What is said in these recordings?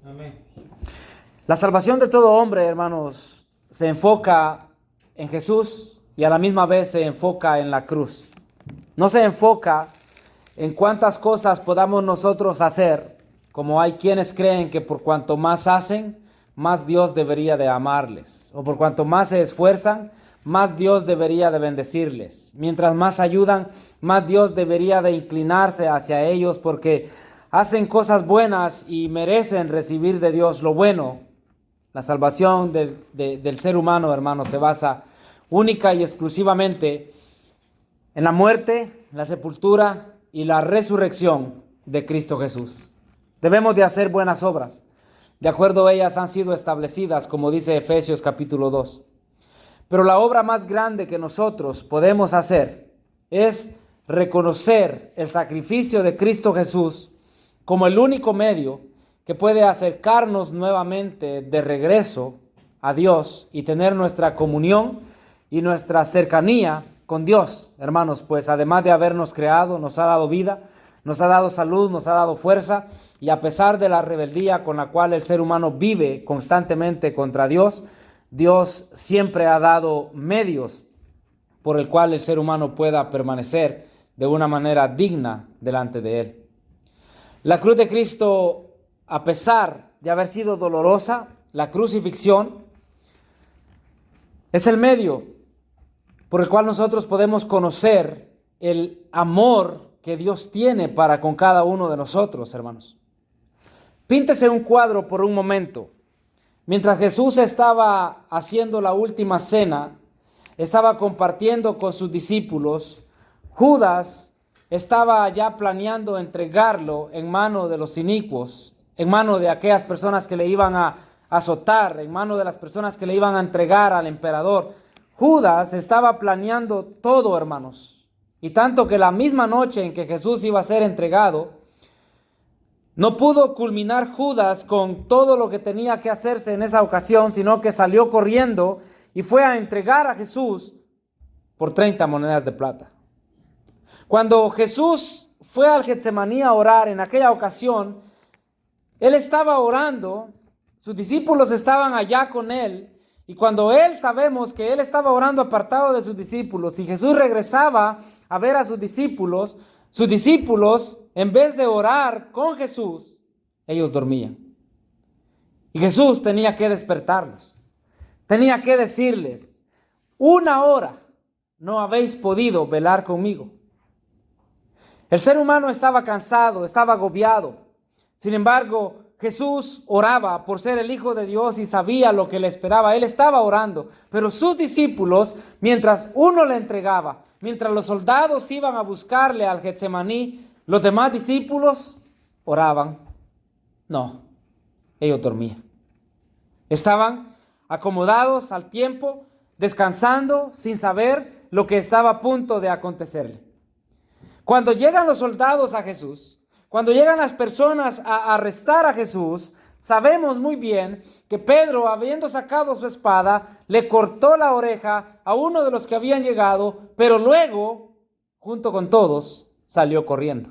Amén. La salvación de todo hombre, hermanos, se enfoca en Jesús y a la misma vez se enfoca en la cruz. No se enfoca en cuántas cosas podamos nosotros hacer, como hay quienes creen que por cuanto más hacen, más Dios debería de amarles, o por cuanto más se esfuerzan, más Dios debería de bendecirles. Mientras más ayudan, más Dios debería de inclinarse hacia ellos porque hacen cosas buenas y merecen recibir de Dios lo bueno. La salvación del ser humano, hermanos, se basa única y exclusivamente en la muerte, la sepultura y la resurrección de Cristo Jesús. Debemos de hacer buenas obras. De acuerdo a ellas han sido establecidas, como dice Efesios capítulo 2. Pero la obra más grande que nosotros podemos hacer es reconocer el sacrificio de Cristo Jesús como el único medio que puede acercarnos nuevamente de regreso a Dios y tener nuestra comunión y nuestra cercanía con Dios, hermanos, pues además de habernos creado, nos ha dado vida, nos ha dado salud, nos ha dado fuerza, y a pesar de la rebeldía con la cual el ser humano vive constantemente contra Dios, Dios siempre ha dado medios por el cual el ser humano pueda permanecer de una manera digna delante de Él. La cruz de Cristo, a pesar de haber sido dolorosa, la crucifixión es el medio por el cual nosotros podemos conocer el amor que Dios tiene para con cada uno de nosotros, hermanos. Píntese un cuadro por un momento. Mientras Jesús estaba haciendo la última cena, estaba compartiendo con sus discípulos, Judas estaba ya planeando entregarlo en mano de los inicuos, en mano de aquellas personas que le iban a azotar, en mano de las personas que le iban a entregar al emperador. Judas estaba planeando todo, hermanos. Y tanto que la misma noche en que Jesús iba a ser entregado, no pudo culminar Judas con todo lo que tenía que hacerse en esa ocasión, sino que salió corriendo y fue a entregar a Jesús por 30 monedas de plata. Cuando Jesús fue al Getsemaní a orar en aquella ocasión, Él estaba orando, sus discípulos estaban allá con Él, y cuando sabemos que Él estaba orando apartado de sus discípulos, y Jesús regresaba a ver a sus discípulos, en vez de orar con Jesús, ellos dormían. Y Jesús tenía que despertarlos. Tenía que decirles, 1 hora no habéis podido velar conmigo. El ser humano estaba cansado, estaba agobiado. Sin embargo, Jesús oraba por ser el Hijo de Dios y sabía lo que le esperaba. Él estaba orando, pero sus discípulos, mientras uno le entregaba, mientras los soldados iban a buscarle al Getsemaní, los demás discípulos oraban. No, ellos dormían. Estaban acomodados al tiempo, descansando sin saber lo que estaba a punto de acontecerle. Cuando llegan los soldados a Jesús, cuando llegan las personas a arrestar a Jesús, sabemos muy bien que Pedro, habiendo sacado su espada, le cortó la oreja a uno de los que habían llegado, pero luego, junto con todos, salió corriendo.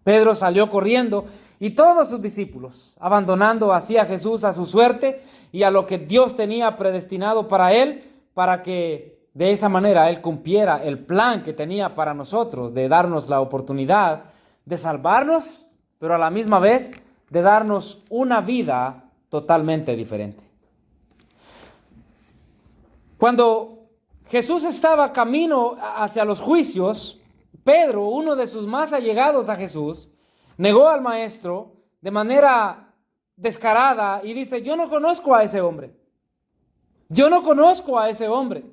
Pedro salió corriendo y todos sus discípulos, abandonando así a Jesús a su suerte y a lo que Dios tenía predestinado para él, para que de esa manera él cumpliera el plan que tenía para nosotros, de darnos la oportunidad de salvarnos, pero a la misma vez de darnos una vida totalmente diferente. Cuando Jesús estaba camino hacia los juicios, Pedro, uno de sus más allegados a Jesús, negó al maestro de manera descarada y dice, yo no conozco a ese hombre. Yo no conozco a ese hombre.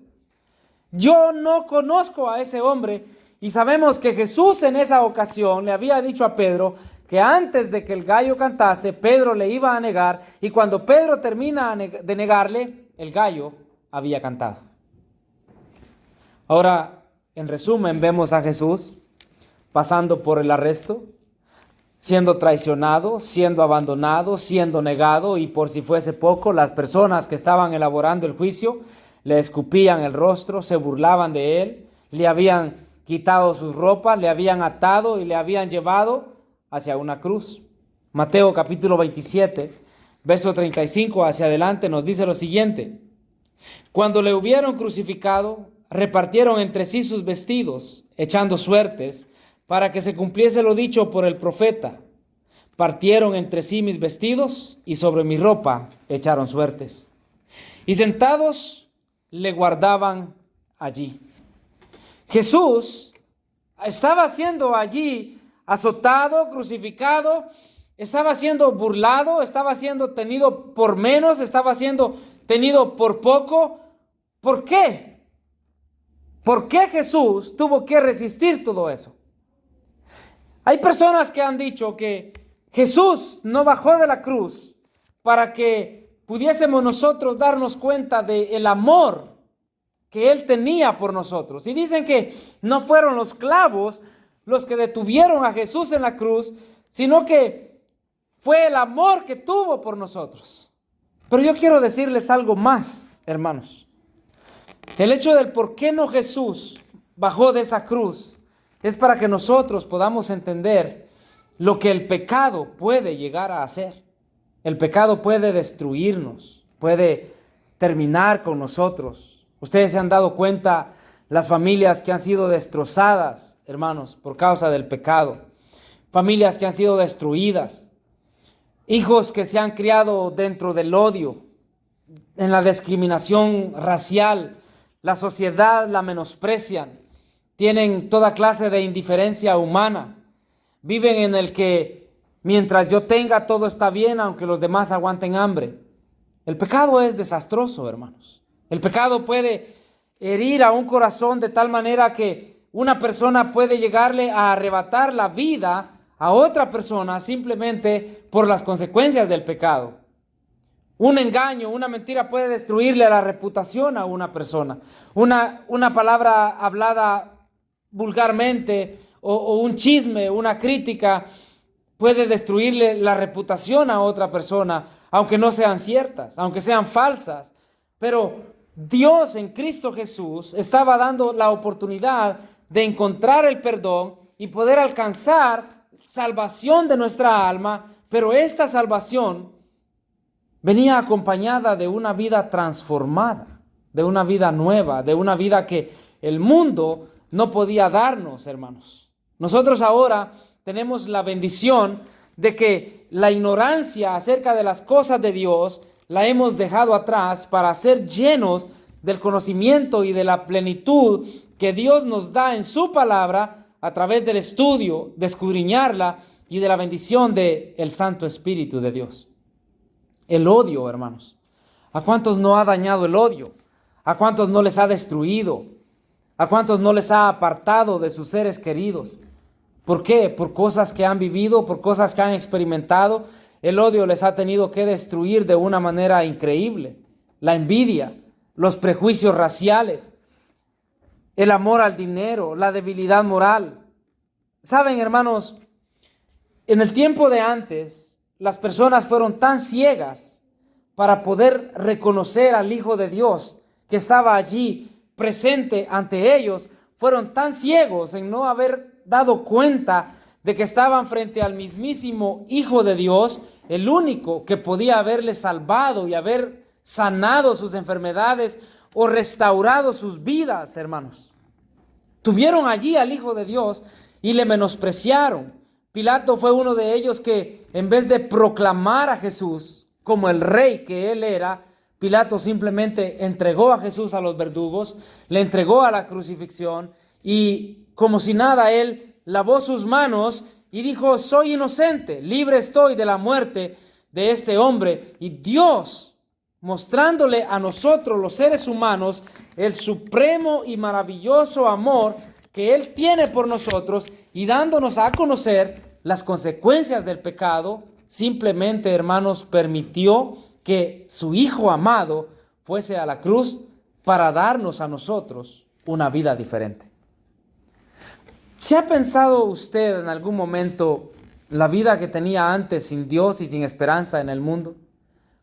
Yo no conozco a ese hombre. Y sabemos que Jesús en esa ocasión le había dicho a Pedro que antes de que el gallo cantase, Pedro le iba a negar. Y cuando Pedro termina de negarle, el gallo había cantado. Ahora, en resumen, vemos a Jesús pasando por el arresto, siendo traicionado, siendo abandonado, siendo negado, y por si fuese poco, las personas que estaban elaborando el juicio le escupían el rostro, se burlaban de él, le habían quitado sus ropas, le habían atado y le habían llevado hacia una cruz. Mateo capítulo 27, verso 35 hacia adelante nos dice lo siguiente. Cuando le hubieron crucificado, repartieron entre sí sus vestidos, echando suertes, para que se cumpliese lo dicho por el profeta. Partieron entre sí mis vestidos y sobre mi ropa echaron suertes. Y sentados le guardaban allí. Jesús estaba siendo allí azotado, crucificado, estaba siendo burlado, estaba siendo tenido por menos, estaba siendo tenido por poco. ¿Por qué? ¿Por qué Jesús tuvo que resistir todo eso? Hay personas que han dicho que Jesús no bajó de la cruz para que pudiésemos nosotros darnos cuenta del amor que Él tenía por nosotros. Y dicen que no fueron los clavos los que detuvieron a Jesús en la cruz, sino que fue el amor que tuvo por nosotros. Pero yo quiero decirles algo más, hermanos. El hecho del por qué no Jesús bajó de esa cruz es para que nosotros podamos entender lo que el pecado puede llegar a hacer. El pecado puede destruirnos, puede terminar con nosotros. Ustedes se han dado cuenta las familias que han sido destrozadas, hermanos, por causa del pecado. Familias que han sido destruidas. Hijos que se han criado dentro del odio, en la discriminación racial. La sociedad la menosprecian. Tienen toda clase de indiferencia humana. Viven en el que mientras yo tenga todo está bien, aunque los demás aguanten hambre. El pecado es desastroso, hermanos. El pecado puede herir a un corazón de tal manera que una persona puede llegarle a arrebatar la vida a otra persona simplemente por las consecuencias del pecado. Un engaño, una mentira puede destruirle la reputación a una persona. Una palabra hablada vulgarmente o un chisme, una crítica puede destruirle la reputación a otra persona, aunque no sean ciertas, aunque sean falsas. Pero Dios en Cristo Jesús estaba dando la oportunidad de encontrar el perdón y poder alcanzar salvación de nuestra alma, pero esta salvación venía acompañada de una vida transformada, de una vida nueva, de una vida que el mundo no podía darnos, hermanos. Nosotros ahora tenemos la bendición de que la ignorancia acerca de las cosas de Dios la hemos dejado atrás para ser llenos del conocimiento y de la plenitud que Dios nos da en su palabra a través del estudio, de escudriñarla y de la bendición del Santo Espíritu de Dios. El odio, hermanos. ¿A cuántos no ha dañado el odio? ¿A cuántos no les ha destruido? ¿A cuántos no les ha apartado de sus seres queridos? ¿Por qué? Por cosas que han vivido, por cosas que han experimentado. El odio les ha tenido que destruir de una manera increíble. La envidia, los prejuicios raciales, el amor al dinero, la debilidad moral. Saben, hermanos, en el tiempo de antes, las personas fueron tan ciegas para poder reconocer al Hijo de Dios que estaba allí presente ante ellos. Fueron tan ciegos en no haber dado cuenta de que estaban frente al mismísimo Hijo de Dios, el único que podía haberles salvado y haber sanado sus enfermedades o restaurado sus vidas, hermanos. Tuvieron allí al Hijo de Dios y le menospreciaron. Pilato fue uno de ellos que, en vez de proclamar a Jesús como el rey que él era, Pilato simplemente entregó a Jesús a los verdugos, le entregó a la crucifixión y, como si nada, él lavó sus manos y dijo: soy inocente, libre estoy de la muerte de este hombre. Y Dios, mostrándole a nosotros, los seres humanos, el supremo y maravilloso amor que Él tiene por nosotros y dándonos a conocer las consecuencias del pecado, simplemente, hermanos, permitió que su Hijo amado fuese a la cruz para darnos a nosotros una vida diferente. ¿Se ha pensado usted en algún momento la vida que tenía antes sin Dios y sin esperanza en el mundo?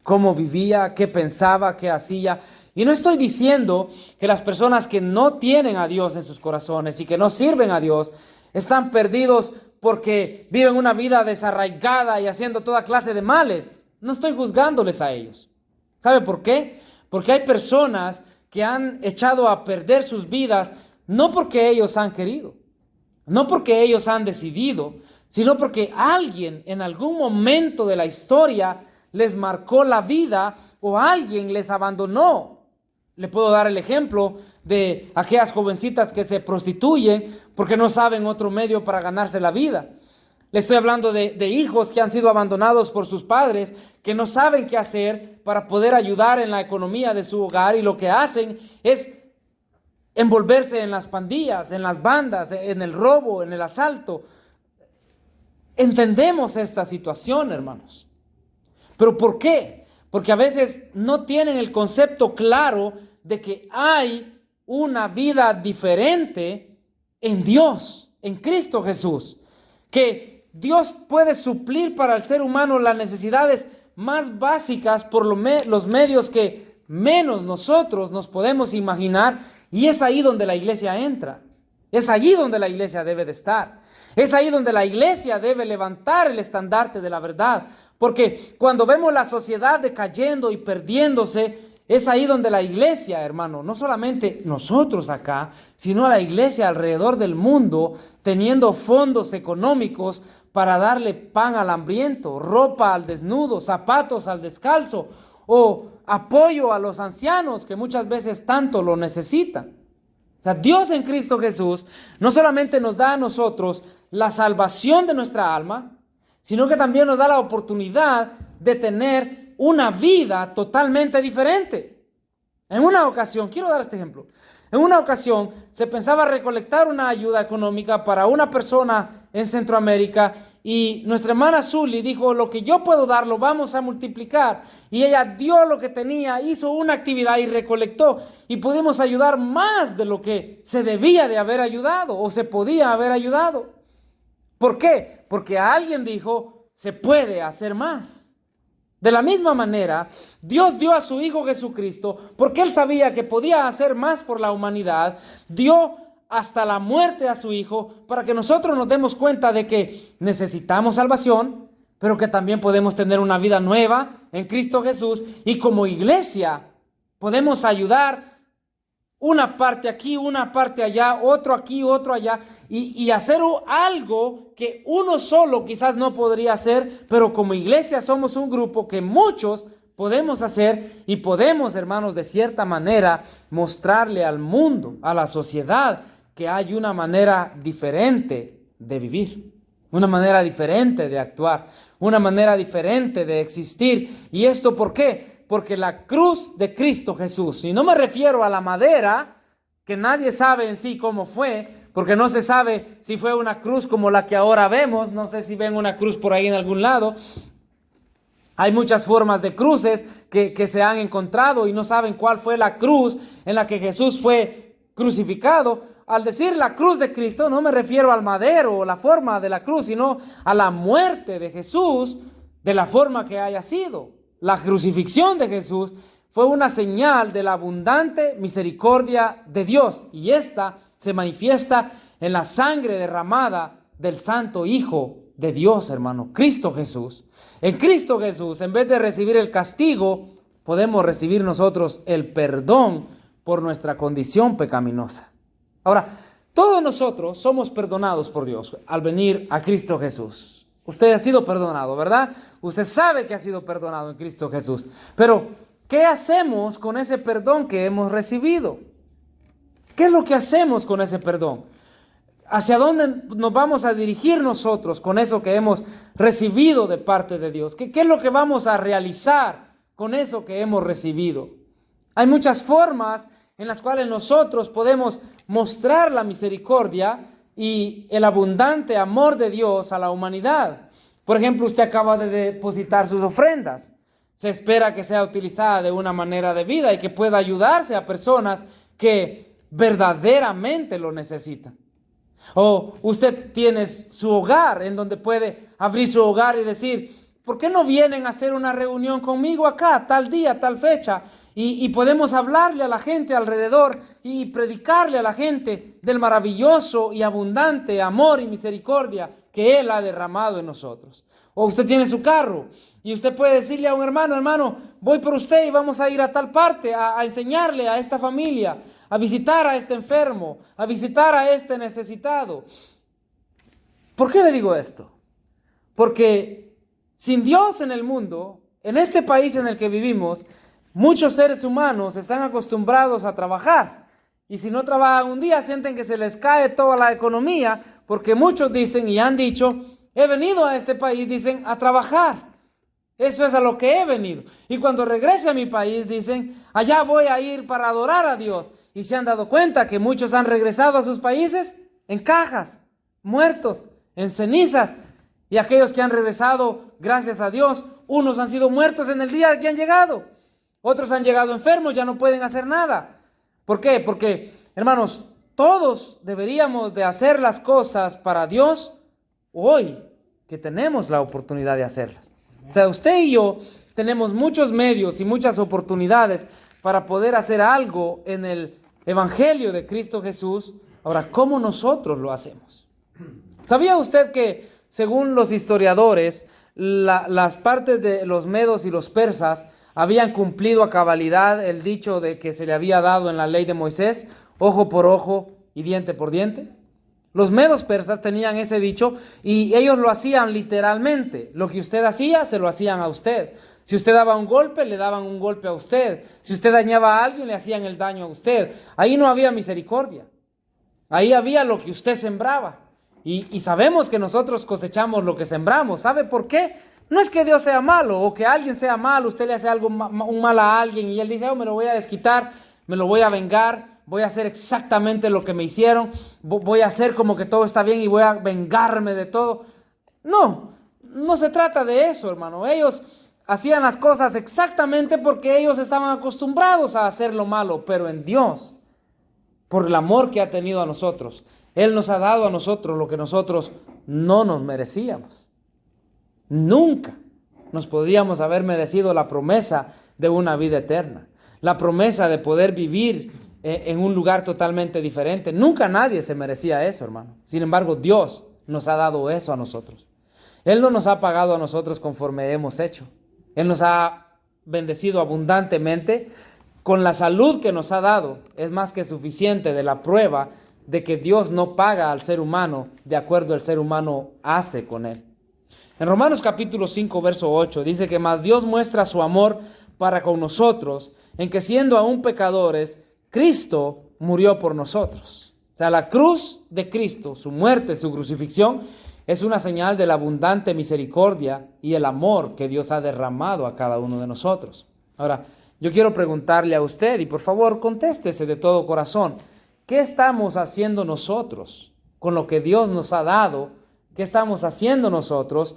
¿Cómo vivía? ¿Qué pensaba? ¿Qué hacía? Y no estoy diciendo que las personas que no tienen a Dios en sus corazones y que no sirven a Dios están perdidos porque viven una vida desarraigada y haciendo toda clase de males. No estoy juzgándoles a ellos. ¿Sabe por qué? Porque hay personas que han echado a perder sus vidas no porque ellos han querido, no porque ellos han decidido, sino porque alguien en algún momento de la historia les marcó la vida o alguien les abandonó. Le puedo dar el ejemplo de aquellas jovencitas que se prostituyen porque no saben otro medio para ganarse la vida. Le estoy hablando de hijos que han sido abandonados por sus padres, que no saben qué hacer para poder ayudar en la economía de su hogar, y lo que hacen es envolverse en las pandillas, en las bandas, en el robo, en el asalto. Entendemos esta situación, hermanos. ¿Pero por qué? Porque a veces no tienen el concepto claro de que hay una vida diferente en Dios, en Cristo Jesús. Que Dios puede suplir para el ser humano las necesidades más básicas por los medios que menos nosotros nos podemos imaginar. Y es ahí donde la iglesia entra. Es allí donde la iglesia debe de estar. Es ahí donde la iglesia debe levantar el estandarte de la verdad. Porque cuando vemos la sociedad decayendo y perdiéndose, es ahí donde la iglesia, hermano, no solamente nosotros acá, sino la iglesia alrededor del mundo, teniendo fondos económicos para darle pan al hambriento, ropa al desnudo, zapatos al descalzo, o apoyo a los ancianos que muchas veces tanto lo necesitan. O sea, Dios en Cristo Jesús no solamente nos da a nosotros la salvación de nuestra alma, sino que también nos da la oportunidad de tener una vida totalmente diferente. En una ocasión, quiero dar este ejemplo, en una ocasión se pensaba recolectar una ayuda económica para una persona en Centroamérica, y nuestra hermana Zully dijo: lo que yo puedo dar lo vamos a multiplicar. Y ella dio lo que tenía, hizo una actividad y recolectó, y pudimos ayudar más de lo que se debía de haber ayudado o se podía haber ayudado. ¿Por qué? Porque alguien dijo: se puede hacer más. De la misma manera, Dios dio a su Hijo Jesucristo porque Él sabía que podía hacer más por la humanidad. Dio hasta la muerte a su Hijo para que nosotros nos demos cuenta de que necesitamos salvación, pero que también podemos tener una vida nueva en Cristo Jesús, y como iglesia podemos ayudar una parte aquí, una parte allá, otro aquí, otro allá, y hacer algo que uno solo quizás no podría hacer, pero como iglesia somos un grupo que muchos podemos hacer, y podemos, hermanos, de cierta manera mostrarle al mundo, a la sociedad, que hay una manera diferente de vivir, una manera diferente de actuar, una manera diferente de existir. ¿Y esto por qué? Porque la cruz de Cristo Jesús, y no me refiero a la madera, que nadie sabe en sí cómo fue, porque no se sabe si fue una cruz como la que ahora vemos. No sé si ven una cruz por ahí en algún lado. Hay muchas formas de cruces que se han encontrado y no saben cuál fue la cruz en la que Jesús fue crucificado. Al decir la cruz de Cristo, no me refiero al madero o la forma de la cruz, sino a la muerte de Jesús de la forma que haya sido. La crucifixión de Jesús fue una señal de la abundante misericordia de Dios, y esta se manifiesta en la sangre derramada del Santo Hijo de Dios, hermano, Cristo Jesús. En Cristo Jesús, en vez de recibir el castigo, podemos recibir nosotros el perdón por nuestra condición pecaminosa. Ahora, todos nosotros somos perdonados por Dios al venir a Cristo Jesús. Usted ha sido perdonado, ¿verdad? Usted sabe que ha sido perdonado en Cristo Jesús. Pero, ¿qué hacemos con ese perdón que hemos recibido? ¿Qué es lo que hacemos con ese perdón? ¿Hacia dónde nos vamos a dirigir nosotros con eso que hemos recibido de parte de Dios? ¿Qué es lo que vamos a realizar con eso que hemos recibido? Hay muchas formas en las cuales nosotros podemos mostrar la misericordia y el abundante amor de Dios a la humanidad. Por ejemplo, usted acaba de depositar sus ofrendas. Se espera que sea utilizada de una manera debida y que pueda ayudarse a personas que verdaderamente lo necesitan. O usted tiene su hogar en donde puede abrir su hogar y decir: ¿por qué no vienen a hacer una reunión conmigo acá, tal día, tal fecha? Y podemos hablarle a la gente alrededor y predicarle a la gente del maravilloso y abundante amor y misericordia que Él ha derramado en nosotros. O usted tiene su carro y usted puede decirle a un hermano, hermano, voy por usted y vamos a ir a tal parte a enseñarle a esta familia, a visitar a este enfermo, a visitar a este necesitado. ¿Por qué le digo esto? Porque sin Dios en el mundo, en este país en el que vivimos, muchos seres humanos están acostumbrados a trabajar. Y si no trabajan un día, sienten que se les cae toda la economía, porque muchos dicen y han dicho, he venido a este país, dicen, a trabajar. Eso es a lo que he venido. Y cuando regrese a mi país, dicen, allá voy a ir para adorar a Dios. Y se han dado cuenta que muchos han regresado a sus países en cajas, muertos, en cenizas. Y aquellos que han regresado, gracias a Dios, unos han sido muertos en el día que han llegado. Otros han llegado enfermos, ya no pueden hacer nada. ¿Por qué? Porque, hermanos, todos deberíamos de hacer las cosas para Dios hoy que tenemos la oportunidad de hacerlas. O sea, usted y yo tenemos muchos medios y muchas oportunidades para poder hacer algo en el Evangelio de Cristo Jesús. Ahora, ¿cómo nosotros lo hacemos? ¿Sabía usted que, según los historiadores, las partes de los medos y los persas habían cumplido a cabalidad el dicho de que se le había dado en la ley de Moisés, ojo por ojo y diente por diente? Los medos persas tenían ese dicho y ellos lo hacían literalmente. Lo que usted hacía, se lo hacían a usted. Si usted daba un golpe, le daban un golpe a usted. Si usted dañaba a alguien, le hacían el daño a usted. Ahí no había misericordia. Ahí había lo que usted sembraba. Y sabemos que nosotros cosechamos lo que sembramos. ¿Sabe por qué? No es que Dios sea malo o que alguien sea malo, usted le hace un mal a alguien y él dice, oh, me lo voy a desquitar, me lo voy a vengar. Voy a hacer exactamente lo que me hicieron, voy a hacer como que todo está bien y voy a vengarme de todo. No, no se trata de eso, hermano. Ellos hacían las cosas exactamente porque ellos estaban acostumbrados a hacer lo malo, pero en Dios, por el amor que ha tenido a nosotros, Él nos ha dado a nosotros lo que nosotros no nos merecíamos. Nunca nos podríamos haber merecido la promesa de una vida eterna, la promesa de poder vivir en un lugar totalmente diferente. Nunca nadie se merecía eso, hermano. Sin embargo, Dios nos ha dado eso a nosotros. Él no nos ha pagado a nosotros conforme hemos hecho. Él nos ha bendecido abundantemente con la salud que nos ha dado. Es más que suficiente de la prueba de que Dios no paga al ser humano de acuerdo al ser humano hace con él. En Romanos capítulo 5, verso 8, dice que más Dios muestra su amor para con nosotros, en que siendo aún pecadores, Cristo murió por nosotros. O sea, la cruz de Cristo, su muerte, su crucifixión, es una señal de la abundante misericordia y el amor que Dios ha derramado a cada uno de nosotros. Ahora, yo quiero preguntarle a usted, y por favor contéstese de todo corazón, ¿qué estamos haciendo nosotros con lo que Dios nos ha dado? ¿Qué estamos haciendo nosotros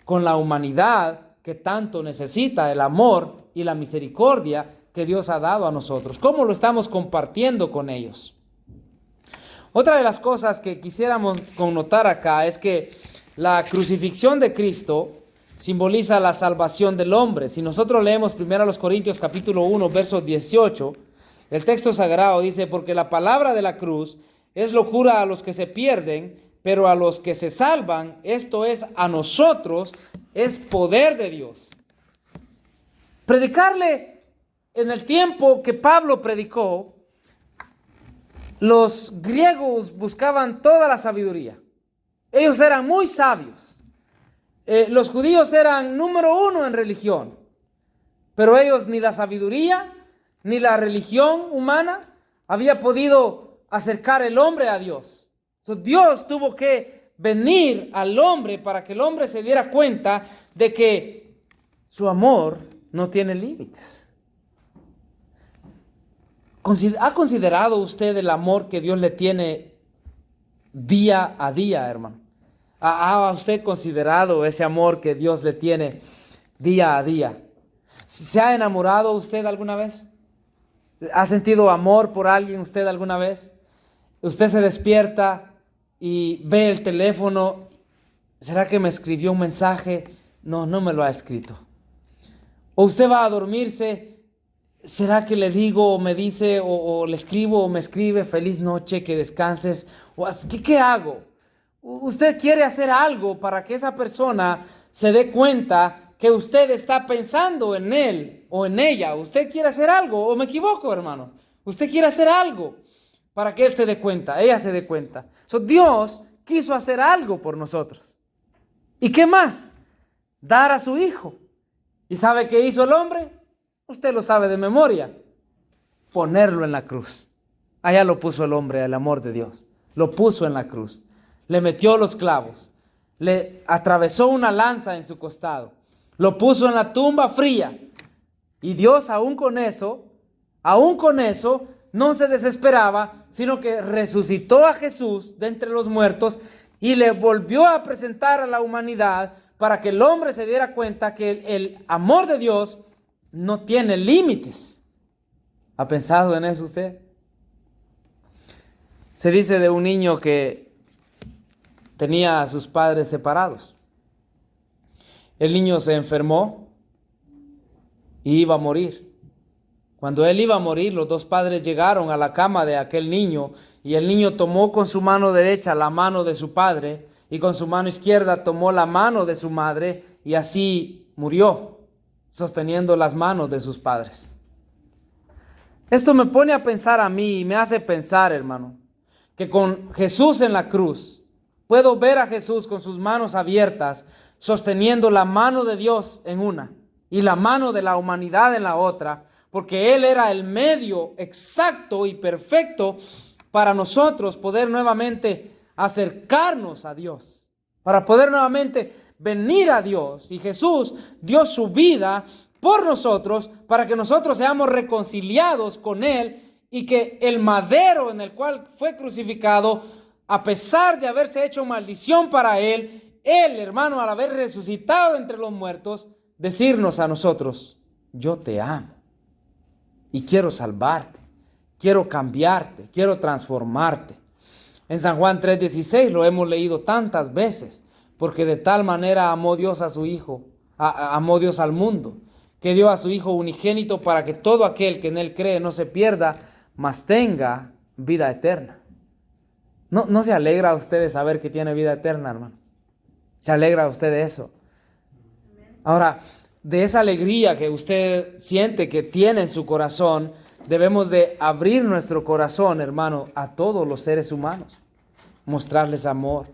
con la humanidad que tanto necesita el amor y la misericordia que Dios ha dado a nosotros? ¿Cómo lo estamos compartiendo con ellos? Otra de las cosas que quisiéramos connotar acá es que la crucifixión de Cristo simboliza la salvación del hombre. Si nosotros leemos 1 Corintios capítulo 1, verso 18, el texto sagrado dice, porque la palabra de la cruz es locura a los que se pierden, pero a los que se salvan, esto es, a nosotros, es poder de Dios. Predicarle en el tiempo que Pablo predicó, los griegos buscaban toda la sabiduría. Ellos eran muy sabios. Los judíos eran número uno en religión, pero ellos ni la sabiduría ni la religión humana había podido acercar el hombre a Dios. Dios tuvo que venir al hombre para que el hombre se diera cuenta de que su amor no tiene límites. ¿Ha considerado usted el amor que Dios le tiene día a día, hermano? ¿Ha usted considerado ese amor que Dios le tiene día a día? ¿Se ha enamorado usted alguna vez? ¿Ha sentido amor por alguien usted alguna vez? Usted se despierta y ve el teléfono. ¿Será que me escribió un mensaje? No, no me lo ha escrito. O usted va a dormirse. ¿Será que le digo o me dice o le escribo o me escribe feliz noche, que descanses? ¿Qué hago? Usted quiere hacer algo para que esa persona se dé cuenta que usted está pensando en él o en ella. Usted quiere hacer algo, o me equivoco, hermano. Usted quiere hacer algo para que él se dé cuenta, ella se dé cuenta. Dios quiso hacer algo por nosotros. ¿Y qué más? Dar a su hijo. ¿Y sabe qué hizo el hombre? Usted lo sabe de memoria. Ponerlo en la cruz. Allá lo puso el hombre, el amor de Dios. Lo puso en la cruz. Le metió los clavos. Le atravesó una lanza en su costado. Lo puso en la tumba fría. Y Dios aún con eso, no se desesperaba, sino que resucitó a Jesús de entre los muertos y le volvió a presentar a la humanidad para que el hombre se diera cuenta que el amor de Dios no tiene límites. ¿Ha pensado en eso usted? Se dice de un niño que tenía a sus padres separados. El niño se enfermó y iba a morir. Cuando él iba a morir, los dos padres llegaron a la cama de aquel niño y el niño tomó con su mano derecha la mano de su padre y con su mano izquierda tomó la mano de su madre y así murió, sosteniendo las manos de sus padres. Esto me pone a pensar a mí y me hace pensar, hermano, que con Jesús en la cruz, puedo ver a Jesús con sus manos abiertas, sosteniendo la mano de Dios en una y la mano de la humanidad en la otra, porque Él era el medio exacto y perfecto para nosotros poder nuevamente acercarnos a Dios, para poder nuevamente venir a Dios. Y Jesús dio su vida por nosotros para que nosotros seamos reconciliados con Él y que el madero en el cual fue crucificado, a pesar de haberse hecho maldición para Él, hermano, al haber resucitado entre los muertos, decirnos a nosotros: yo te amo y quiero salvarte, quiero cambiarte, quiero transformarte. En San Juan 3:16 lo hemos leído tantas veces, porque de tal manera amó Dios a su Hijo, amó Dios al mundo, que dio a su Hijo unigénito para que todo aquel que en Él cree no se pierda, mas tenga vida eterna. ¿No se alegra usted de saber que tiene vida eterna, hermano? ¿Se alegra usted de eso? Ahora, de esa alegría que usted siente que tiene en su corazón, debemos de abrir nuestro corazón, hermano, a todos los seres humanos. Mostrarles amor,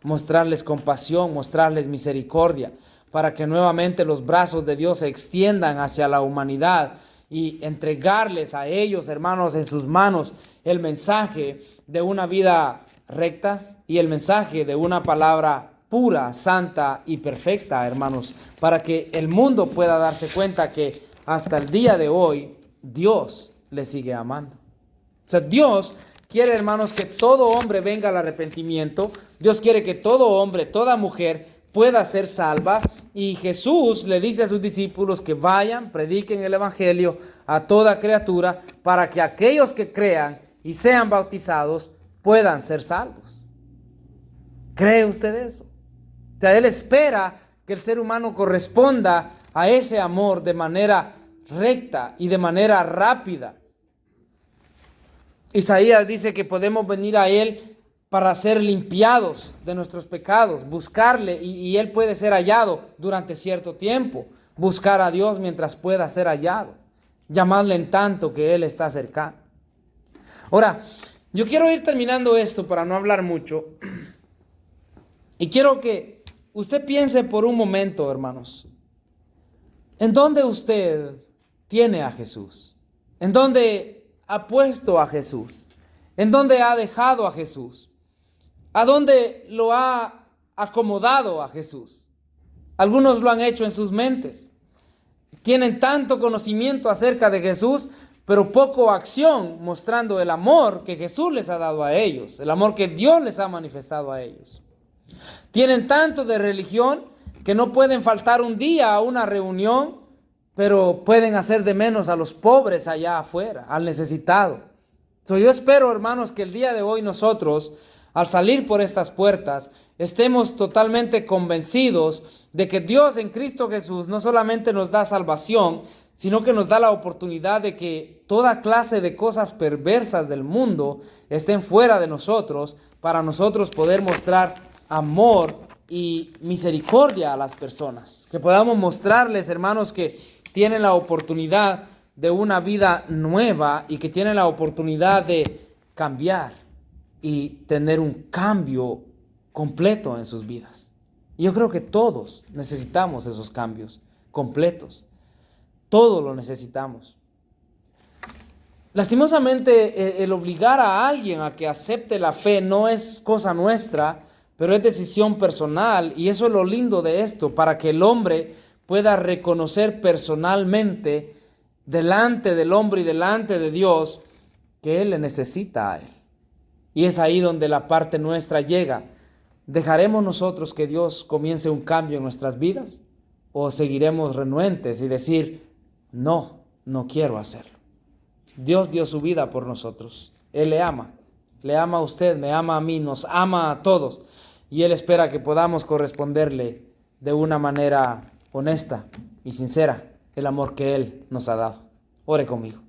mostrarles compasión, mostrarles misericordia, para que nuevamente los brazos de Dios se extiendan hacia la humanidad y entregarles a ellos, hermanos, en sus manos el mensaje de una vida recta y el mensaje de una palabra pura, santa y perfecta, hermanos, para que el mundo pueda darse cuenta que hasta el día de hoy Dios le sigue amando. O sea, Dios quiere, hermanos, que todo hombre venga al arrepentimiento. Dios quiere que todo hombre, toda mujer pueda ser salva. Y Jesús le dice a sus discípulos que vayan, prediquen el evangelio a toda criatura para que aquellos que crean y sean bautizados puedan ser salvos. ¿Cree usted eso? O sea, Él espera que el ser humano corresponda a ese amor de manera recta y de manera rápida. Isaías dice que podemos venir a Él para ser limpiados de nuestros pecados, buscarle y Él puede ser hallado durante cierto tiempo. Buscar a Dios mientras pueda ser hallado. Llamadle en tanto que Él está cercano. Ahora, yo quiero ir terminando esto para no hablar mucho. Y quiero que usted piense por un momento, hermanos, ¿en dónde usted tiene a Jesús? ¿En dónde ha puesto a Jesús? ¿En dónde ha dejado a Jesús? ¿A dónde lo ha acomodado a Jesús? Algunos lo han hecho en sus mentes. Tienen tanto conocimiento acerca de Jesús, pero poco acción mostrando el amor que Jesús les ha dado a ellos, el amor que Dios les ha manifestado a ellos. Tienen tanto de religión que no pueden faltar un día a una reunión, pero pueden hacer de menos a los pobres allá afuera, al necesitado. Yo espero, hermanos, que el día de hoy nosotros, al salir por estas puertas, estemos totalmente convencidos de que Dios en Cristo Jesús no solamente nos da salvación, sino que nos da la oportunidad de que toda clase de cosas perversas del mundo estén fuera de nosotros para nosotros poder mostrar amor y misericordia a las personas. Que podamos mostrarles, hermanos, que tienen la oportunidad de una vida nueva y que tienen la oportunidad de cambiar y tener un cambio completo en sus vidas. Yo creo que todos necesitamos esos cambios completos. Todos lo necesitamos. Lastimosamente, el obligar a alguien a que acepte la fe no es cosa nuestra, pero es decisión personal, y eso es lo lindo de esto, para que el hombre pueda reconocer personalmente delante del hombre y delante de Dios que Él le necesita a Él. Y es ahí donde la parte nuestra llega. ¿Dejaremos nosotros que Dios comience un cambio en nuestras vidas? ¿O seguiremos renuentes y decir, no, no quiero hacerlo? Dios dio su vida por nosotros. Él le ama a usted, me ama a mí, nos ama a todos. Y Él espera que podamos corresponderle de una manera honesta y sincera el amor que Él nos ha dado. Ore conmigo.